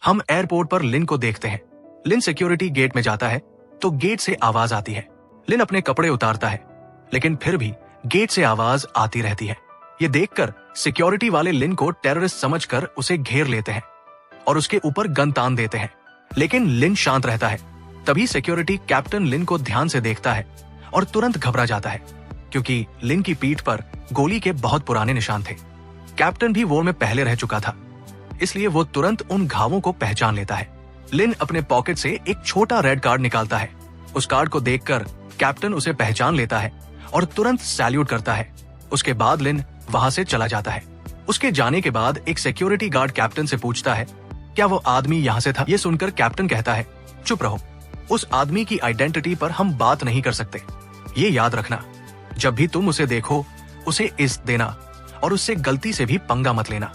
हम एयरपोर्ट पर लिन को देखते हैं। लिन सिक्योरिटी गेट में जाता है तो गेट से आवाज आती है। लिन अपने कपड़े उतारता है, लेकिन फिर भी गेट से आवाज आती रहती है। ये देखकर सिक्योरिटी वाले लिन को टेररिस्ट समझकर उसे घेर लेते हैं और उसके ऊपर गन तान देते हैं, लेकिन लिन शांत रहता है। तभी सिक्योरिटी कैप्टन लिन को ध्यान से देखता है और तुरंत घबरा जाता है, क्योंकि लिन की पीठ पर गोली के बहुत पुराने निशान थे। कैप्टन भी वॉर में पहले रह चुका था, इसलिए वो तुरंत उन घावों को पहचान लेता है। लिन अपने पॉकेट से एक छोटा रेड कार्ड निकालता है। उस कार्ड को देखकर कैप्टन उसे पहचान लेता है और तुरंत सैल्यूट करता है। उसके बाद लिन वहां से चला जाता है। उसके जाने के बाद एक सिक्योरिटी गार्ड कैप्टन से पूछता है, क्या वो आदमी यहाँ से था? ये सुनकर कैप्टन कहता है, चुप रहो, उस आदमी की आइडेंटिटी पर हम बात नहीं कर सकते। ये याद रखना, जब भी तुम उसे देखो उसे इज्जत देना और उससे गलती से भी पंगा मत लेना।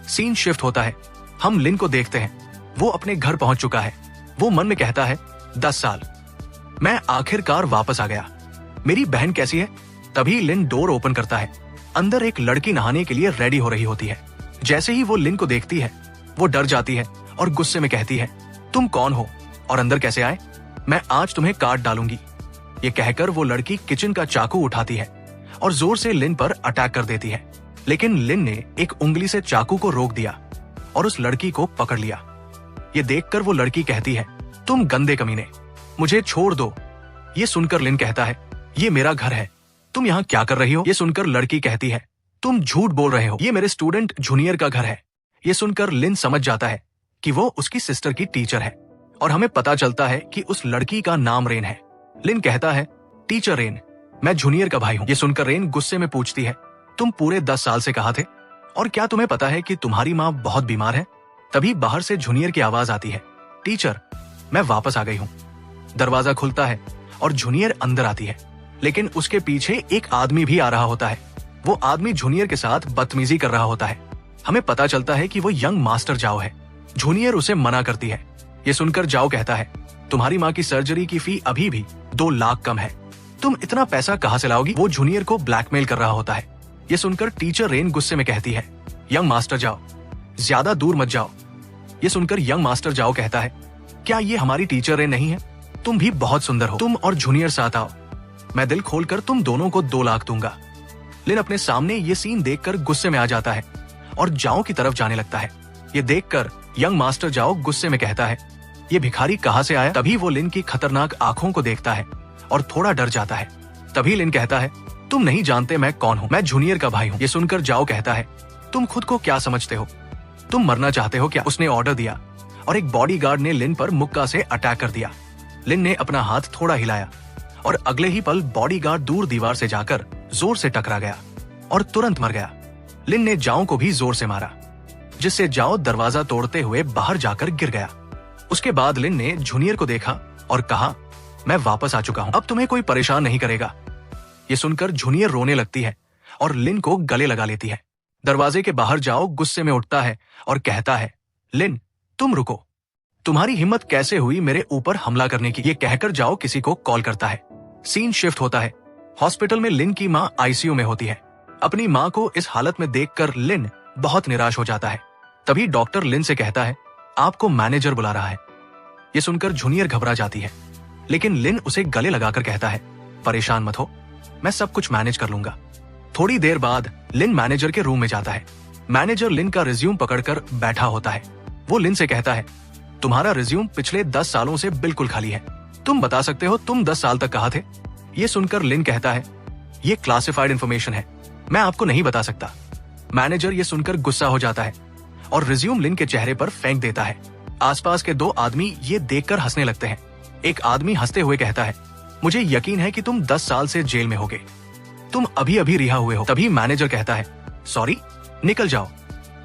सीन शिफ्ट होता है। हम लिन को देखते हैं। वो अपने घर पहुंच चुका है। वो मन में कहता है, 10 साल, मैं आखिरकार वापस आ गया। मेरी बहन कैसी है? तभी लिन डोर ओपन करता है। अंदर एक लड़की नहाने के लिए रेडी हो रही होती है। जैसे ही वो लिन को देखती है, वो डर जाती है और गुस्से में कहती है, तुम कौन हो और अंदर कैसे आए? मैं आज तुम्हें काट डालूंगी। ये कहकर वो लड़की किचन का चाकू उठाती है और जोर से लिन पर अटैक कर देती है, लेकिन लिन ने एक उंगली से चाकू को रोक दिया और उस लड़की को पकड़ लिया। ये देखकर वो लड़की कहती है, तुम गंदे कमीने, मुझे छोड़ दो। ये सुनकर लिन कहता है, ये मेरा घर है, तुम यहाँ क्या कर रही हो? ये सुनकर लड़की कहती है, तुम झूठ बोल रहे हो, ये मेरे स्टूडेंट जूनियर का घर है। ये सुनकर लिन समझ जाता है कि वो उसकी सिस्टर की टीचर है और हमें पता चलता है कि उस लड़की का नाम रेन है। लिन कहता है, टीचर रेन, मैं जूनियर का भाई हूँ। ये सुनकर रेन गुस्से में पूछती है, तुम पूरे 10 साल से कहाँ थे और क्या तुम्हें पता है कि तुम्हारी माँ बहुत बीमार है? तभी बाहर से जूनियर की आवाज आती है, टीचर, मैं वापस आ गई हूँ। दरवाजा खुलता है और जूनियर अंदर आती है, लेकिन उसके पीछे एक आदमी भी आ रहा होता है। वो आदमी जूनियर के साथ बदतमीजी कर रहा होता है। हमें पता चलता है कि वो यंग मास्टर जाओ है। जूनियर उसे मना करती है। ये सुनकर जाओ कहता है, तुम्हारी माँ की सर्जरी की फी अभी भी 2 लाख कम है, तुम इतना पैसा कहाँ से लाओगी? वो जूनियर को ब्लैकमेल कर रहा होता है। ये सुनकर टीचर रेन गुस्से में कहती है, यंग मास्टर जाओ, ज्यादा दूर मत जाओ। ये सुनकर यंग मास्टर जाओ कहता है, क्या ये हमारी टीचर रेन नहीं है? तुम भी बहुत सुंदर हो, तुम और जूनियर साथ आओ, मैं दिल खोलकर तुम दोनों को 2 लाख दूंगा। लिन अपने सामने ये सीन देखकर गुस्से में आ जाता है और जाओ की तरफ जाने लगता है। ये देखकर यंग मास्टर जाओ गुस्से में कहता है, ये भिखारी कहाँ से आया? तभी वो लिन की खतरनाक आंखों को देखता है और थोड़ा डर जाता है। तभी लिन कहता है, तुम नहीं जानते मैं कौन हूँ, मैं जूनियर का भाई हूँ। ये सुनकर जाओ कहता है, तुम खुद को क्या समझते हो? तुम मरना चाहते हो क्या? उसने ऑर्डर दिया और एक बॉडीगार्ड ने लिन पर मुक्का से अटैक कर दिया। लिन ने अपना हाथ थोड़ा हिलाया और अगले ही पल बॉडीगार्ड दूर दीवार से जाकर जोर से टकरा गया और तुरंत मर गया। लिन ने जाओ को भी जोर से मारा, जिससे जाओ दरवाजा तोड़ते हुए बाहर जाकर गिर गया। उसके बाद लिन ने जूनियर को देखा और कहा, मैं वापस आ चुका हूँ, अब तुम्हें कोई परेशान नहीं करेगा। ये सुनकर जूनियर रोने लगती है और लिन को गले लगा लेती है। दरवाजे के बाहर जाओ गुस्से में उठता है और कहता है, लिन, तुम रुको, तुम्हारी हिम्मत कैसे हुई मेरे ऊपर हमला करने की? ये कहकर जाओ किसी को कॉल करता है। सीन शिफ्ट होता है। हॉस्पिटल में लिन की माँ आईसीयू में होती है। अपनी माँ को इस हालत में देखकर लिन बहुत निराश हो जाता है। तभी डॉक्टर लिन से कहता है, आपको मैनेजर बुला रहा है। ये सुनकर जूनियर घबरा जाती है, लेकिन लिन उसे गले लगाकर कहता है, परेशान मत हो, मैं सब कुछ मैनेज कर लूंगा। थोड़ी देर बाद लिन मैनेजर के रूम में जाता है। मैनेजर लिन का रिज्यूम पकड़कर बैठा होता है। वो लिन से कहता है, तुम्हारा रिज्यूम पिछले 10 सालों से बिल्कुल खाली है, तुम बता सकते हो तुम 10 साल तक कहाँ थे? ये सुनकर लिन कहता है, ये क्लासिफाइड इंफॉर्मेशन है, मैं आपको नहीं बता सकता। मैनेजर ये सुनकर गुस्सा हो जाता है और रिज्यूम लिन के चेहरे पर फेंक देता है। आसपास के 2 आदमी ये देखकर हंसने लगते हैं। एक आदमी हंसते हुए कहता है, मुझे यकीन है कि तुम 10 साल से जेल में होगे, तुम अभी अभी रिहा हुए हो। तभी मैनेजर कहता है, सॉरी, निकल जाओ,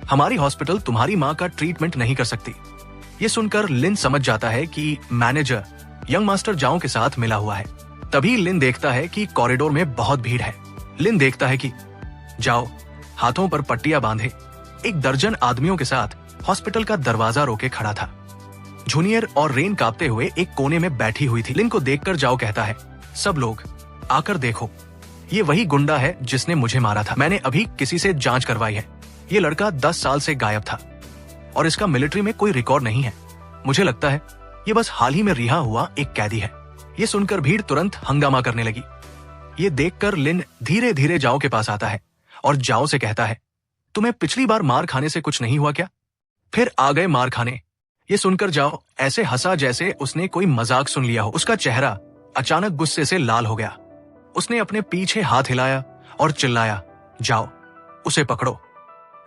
हमारी हॉस्पिटल तुम्हारी माँ का ट्रीटमेंट नहीं कर सकती। ये सुनकर लिन समझ जाता है कि मैनेजर यंग मास्टर जाओ के साथ मिला हुआ है। तभी लिन देखता है कि कॉरिडोर में बहुत भीड़ है। लिन देखता है कि जाओ हाथों पर पट्टियां बांधे 1 दर्जन आदमियों के साथ हॉस्पिटल का दरवाजा रोके खड़ा था। जूनियर और रेन कांपते हुए एक कोने में बैठी हुई थी। लिन को देखकर जाओ कहता है, सब लोग आकर देखो, ये वही गुंडा है जिसने मुझे मारा था। मैंने अभी किसी से जांच करवाई है, ये लड़का 10 साल से गायब था और इसका मिलिट्री में कोई रिकॉर्ड नहीं है। मुझे लगता है ये बस हाल ही में रिहा हुआ एक कैदी है। ये सुनकर भीड़ तुरंत हंगामा करने लगी। ये देखकर लिन धीरे धीरे जाओ के पास आता है और जाओ से कहता है, तुम्हें पिछली बार मार खाने से कुछ नहीं हुआ क्या? फिर आ गए मार खाने। ये सुनकर जाओ ऐसे हंसा जैसे उसने कोई मजाक सुन लिया हो। उसका चेहरा अचानक गुस्से से लाल हो गया। उसने अपने पीछे हाथ हिलाया और चिल्लाया, जाओ उसे पकड़ो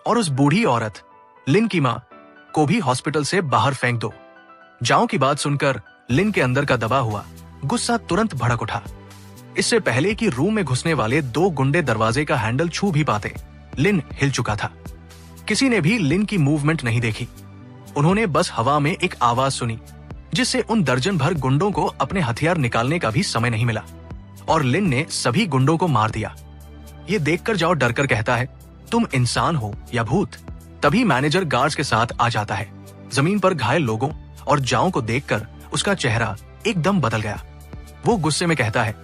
और उस बूढ़ी औरत लिन की मां को भी हॉस्पिटल से बाहर फेंक दो। जाओ की बात सुनकर लिन के अंदर का दबा हुआ गुस्सा तुरंत भड़क उठा। इससे पहले कि रूम में घुसने वाले 2 गुंडे दरवाजे का हैंडल छू भी पाते, लिन हिल चुका था। किसी ने भी लिन की मूवमेंट नहीं देखी। उन्होंने बस हवा में एक आवाज सुनी जिससे उन दर्जन भर गुंडों को अपने हथियार निकालने का भी समय नहीं मिला और लिन ने सभी गुंडों को मार दिया। ये देखकर जाओ डरकर कहता है, तुम इंसान हो या भूत? तभी मैनेजर गार्ड्स के साथ आ जाता है। जमीन पर घायल लोगों और जाओ को देखकर उसका चेहरा एकदम बदल गया। वो गुस्से में कहता है,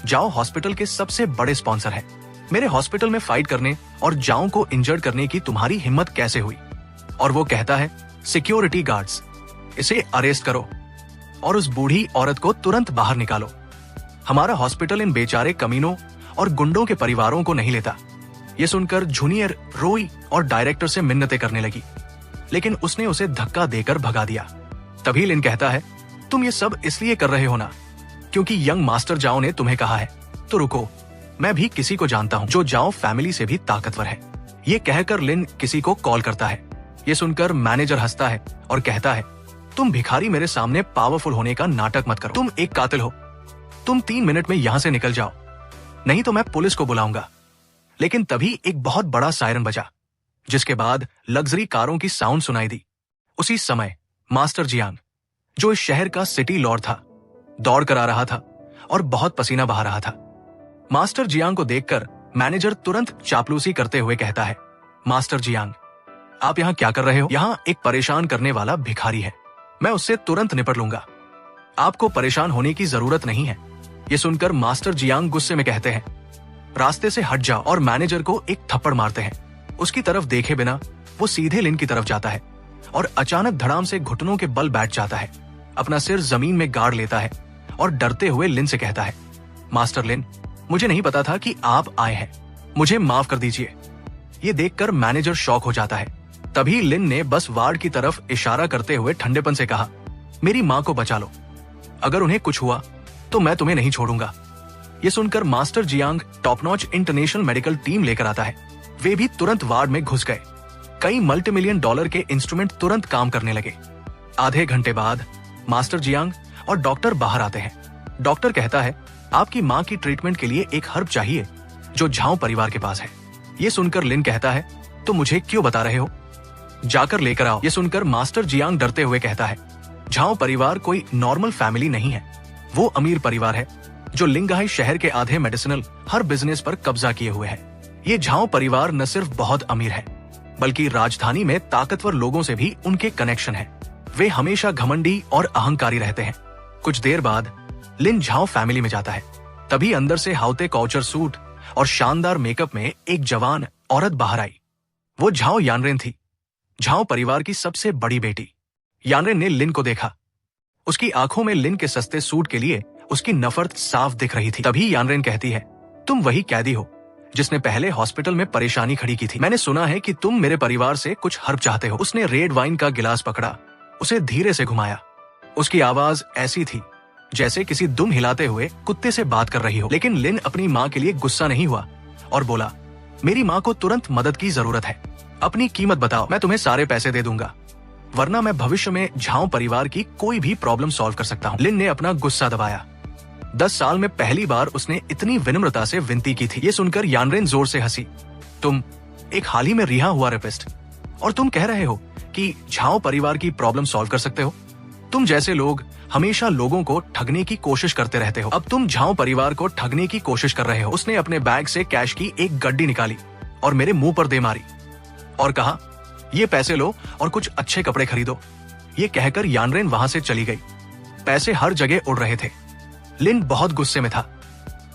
जाओ हॉस्पिटल के सबसे बड़े स्पॉन्सर है। मेरे हॉस्पिटल में फाइट करने और जाओ को इंजर्ड करने की तुम्हारी हिम्मत कैसे हुई? और वो कहता है, सिक्योरिटी गार्ड्स, इसे अरेस्ट करो और उस बूढ़ी औरत को तुरंत बाहर निकालो। हमारा हॉस्पिटल इन बेचारे कमीनों और गुंडों के परिवारों को नहीं लेता। ये सुनकर जूनियर रोई और डायरेक्टर से मिन्नतें करने लगी, लेकिन उसने उसे धक्का देकर भगा दिया। तभी लिन कहता है, तुम ये सब इसलिए कर रहे हो ना क्योंकि यंग मास्टर जाओ ने तुम्हें कहा है? तो रुको, मैं भी किसी को जानता हूँ जो जाओ फैमिली से भी ताकतवर है। ये कहकर लिन किसी को कॉल करता है। ये सुनकर मैनेजर हंसता है और कहता है, तुम भिखारी मेरे सामने पावरफुल होने का नाटक मत करो। तुम एक कातिल हो। तुम 3 मिनट में यहाँ से निकल जाओ, नहीं तो मैं पुलिस को बुलाऊंगा। लेकिन तभी एक बहुत बड़ा सायरन बजा, जिसके बाद लग्जरी कारों की साउंड सुनाई दी। उसी समय मास्टर जियांग, जो इस शहर का सिटी लॉर्ड था, दौड़ कर आ रहा था और बहुत पसीना बहा रहा था। मास्टर जियांग को देखकर मैनेजर तुरंत चापलूसी करते हुए कहता है, मास्टर जियांग, आप यहाँ क्या कर रहे हो? यहाँ एक परेशान करने वाला भिखारी है, मैं उससे तुरंत निपट लूंगा। आपको परेशान होने की जरूरत नहीं है। ये सुनकर मास्टर जियांग गुस्से में कहते हैं, रास्ते से हट जाओ, और मैनेजर को एक थप्पड़ मारते हैं। उसकी तरफ देखे बिना वो सीधे लिन की तरफ जाता है और अचानक धड़ाम से घुटनों के बल बैठ जाता है, अपना सिर जमीन में गाड़ लेता है और डरते हुए लिन से कहता है, मास्टर लिन, मुझे नहीं पता था कि आप आए हैं, मुझे माफ कर दीजिए। ये देखकर मैनेजर शॉक हो जाता है। तभी लिन ने बस वार्ड की तरफ इशारा करते हुए ठंडेपन से कहा, मेरी माँ को बचा लो, अगर उन्हें कुछ हुआ तो मैं तुम्हें नहीं छोड़ूंगा। ये सुनकर master Jiang top notch international medical team लेकर आता है। वे भी तुरंत वार्ड में घुस गए। कई मल्टीमिलियन डॉलर के इंस्ट्रूमेंट तुरंत काम करने लगे। आधे घंटे बाद मास्टर जियांग और डॉक्टर बाहर आते हैं। डॉक्टर कहता है, आपकी माँ की ट्रीटमेंट के लिए एक हर्ब चाहिए जो झाओ परिवार के पास है। ये सुनकर लिन कहता है, तो मुझे क्यों बता रहे हो? जाकर लेकर आओ। ये सुनकर मास्टर जियांग डरते हुए कहता है, झाओ परिवार कोई नॉर्मल फैमिली नहीं है, वो अमीर परिवार है जो लिंगाई शहर के आधे मेडिसिनल हर बिजनेस पर कब्जा किए हुए है। ये झाओ परिवार न सिर्फ बहुत अमीर है, बल्कि राजधानी में ताकतवर लोगों से भी उनके कनेक्शन है। वे हमेशा घमंडी और अहंकारी रहते हैं। कुछ देर बाद लिन झाओ फैमिली में जाता है। तभी अंदर से हाउते काउचर सूट और शानदार मेकअप में एक जवान औरत बाहर आई। वो झाओ यानरेन थी, झाओ परिवार की सबसे बड़ी बेटी। यानरेन ने लिन को देखा। उसकी आंखों में लिन के सस्ते सूट के लिए उसकी नफरत साफ दिख रही थी। तभी यानरेन कहती है, तुम वही कैदी हो जिसने पहले हॉस्पिटल में परेशानी खड़ी की थी। मैंने सुना है कि तुम मेरे परिवार से कुछ हर्ब चाहते हो। उसने रेड वाइन का गिलास पकड़ा, उसे धीरे से घुमाया। उसकी आवाज ऐसी थी जैसे किसी दुम हिलाते हुए कुत्ते से बात कर रही हो। लेकिन लिन अपनी माँ के लिए गुस्सा नहीं हुआ और बोला, मेरी माँ को तुरंत मदद की जरूरत है, अपनी कीमत बताओ, मैं तुम्हें सारे पैसे दे दूंगा, वरना मैं भविष्य में झाओ परिवार की कोई भी प्रॉब्लम सॉल्व कर सकता हूँ। लिन ने अपना गुस्सा दबाया। 10 साल में पहली बार उसने इतनी विनम्रता से विनती की थी। ये सुनकर यानरेन जोर से हंसी। तुम एक हाल ही में रिहा हुआ रेपिस्ट, और तुम कह रहे हो कि झाओ परिवार की प्रॉब्लम सॉल्व कर सकते हो? तुम जैसे लोग हमेशा लोगों को ठगने की कोशिश करते रहते हो। अब तुम झाओ परिवार को ठगने की कोशिश कर रहे हो। उसने अपने बैग से कैश की एक गड्डी निकाली और मेरे मुंह पर दे मारी और कहा, ये पैसे लो और कुछ अच्छे कपड़े खरीदो। ये कहकर यानरेन वहां से चली गई। पैसे हर जगह उड़ रहे थे। लिन बहुत गुस्से में था।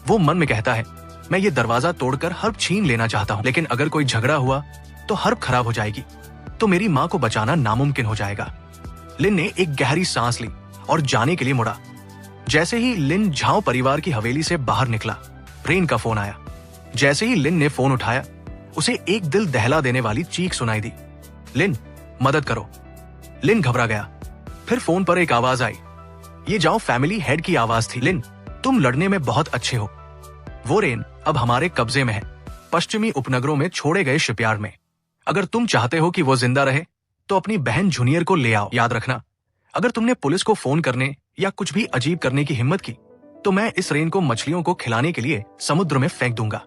वो मन में कहता है, मैं ये दरवाजा तोड़कर हर्ब छीन लेना चाहता हूँ, लेकिन अगर कोई झगड़ा हुआ तो हर्ब खराब हो जाएगी। तो मेरी माँ को बचाना नामुमकिन हो जाएगा। लिन ने एक गहरी सांस ली और जाने के लिए मुड़ा। जैसे ही लिन झाओ परिवार की हवेली से बाहर निकला, रेन का फोन आया। जैसे ही लिन ने फोन उठाया, उसे एक दिल दहला देने वाली चीख सुनाई दी, लिन मदद करो। लिन घबरा गया। फिर फोन पर एक आवाज आई। ये जाओ फैमिली हेड की आवाज थी। लिन, तुम लड़ने में बहुत अच्छे हो। वो रेन अब हमारे कब्जे में है, पश्चिमी उपनगरों में छोड़े गए शिपयार्ड में। अगर तुम चाहते हो कि वो जिंदा रहे तो अपनी बहन जूनियर को ले आओ। याद रखना, अगर तुमने पुलिस को फोन करने या कुछ भी अजीब करने की हिम्मत की तो मैं इस रेन को मछलियों को खिलाने के लिए समुद्र में फेंक दूंगा।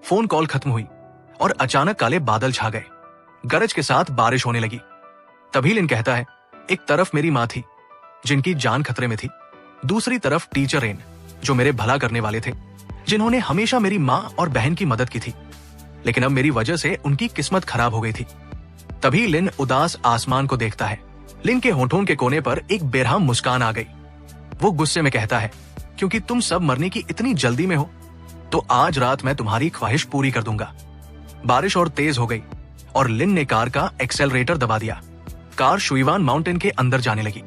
फोन कॉल खत्म हुई और अचानक काले बादल छा गए। गरज के साथ बारिश होने लगी। तभी लिन कहता है, एक तरफ मेरी माँ थी जिनकी जान खतरे में थी, दूसरी तरफ टीचर रेन जो मेरे भला करने वाले थे, जिन्होंने हमेशा मेरी माँ और बहन की मदद की थी, लेकिन अब मेरी वजह से उनकी किस्मत खराब हो गई थी। तभी लिन उदास आसमान को देखता है। लिन के होठों के कोने पर एक बेरहम मुस्कान आ गई। वो गुस्से में कहता है, क्योंकि तुम सब मरने की इतनी जल्दी में हो तो आज रात मैं तुम्हारी ख्वाहिश पूरी कर दूंगा। बारिश और तेज हो गई और लिन ने कार का एक्सेलरेटर दबा दिया। कार शुइवान माउंटेन के अंदर जाने लगी।